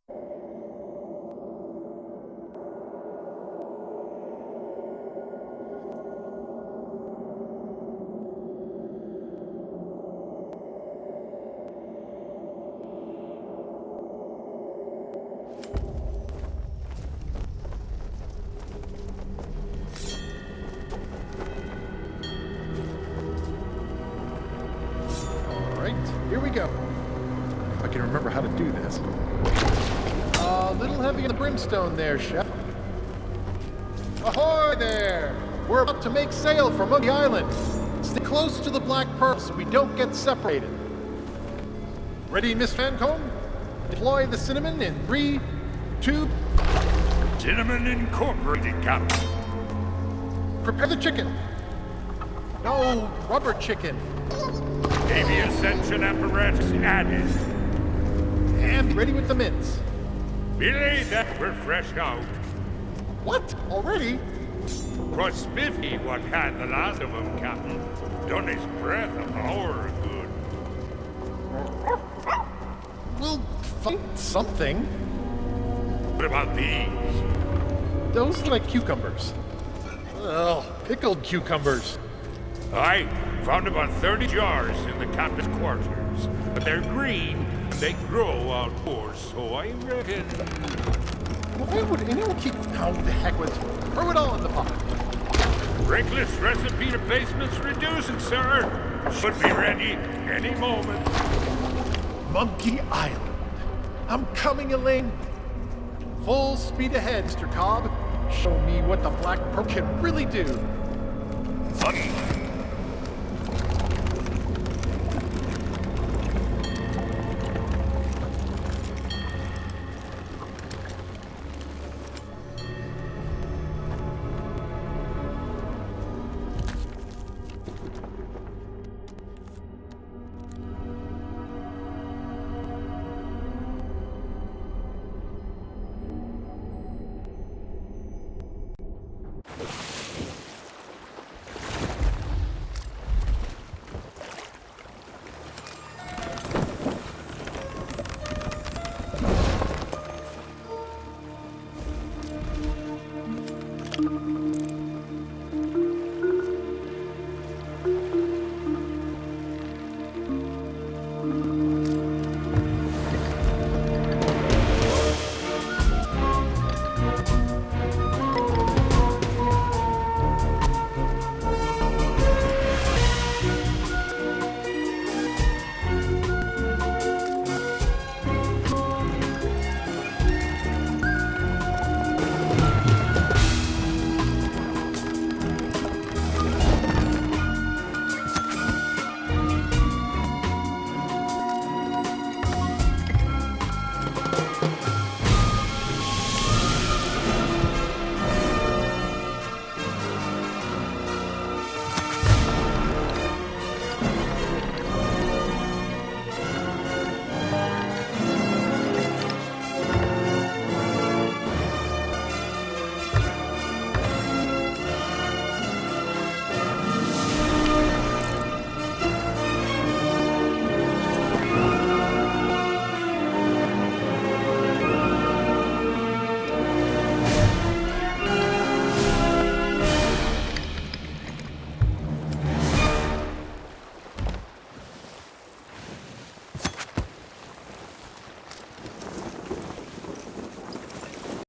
Here we go. I can remember how to do this. A little heavy on the brimstone there, Chef. Ahoy there! We're about to make sail from the island. Stay close to the Black Pearl so we don't get separated. Ready, Miss Fancombe? Deploy the cinnamon in 3, 2... Cinnamon Incorporated, Captain. Prepare the chicken. No, rubber chicken. Heavy ascension apparatus added. And ready with the mints. Belay that we're fresh out. What? Already? 'Twas Spiffy what had the last of 'em, Captain. Done his breath of our good. We'll find something. What about these? Those look like cucumbers. Ugh, pickled cucumbers. I found about 30 jars in the captain's quarters, but they're green and they grow outdoors, so I reckon... Why would anyone keep... Oh, the heck with it. Throw it all in the pot. Reckless recipe replacements reducing, sir. Should be ready any moment. Monkey Island. I'm coming, Elaine. Full speed ahead, Mr. Cobb. Show me what the Black Pearl can really do.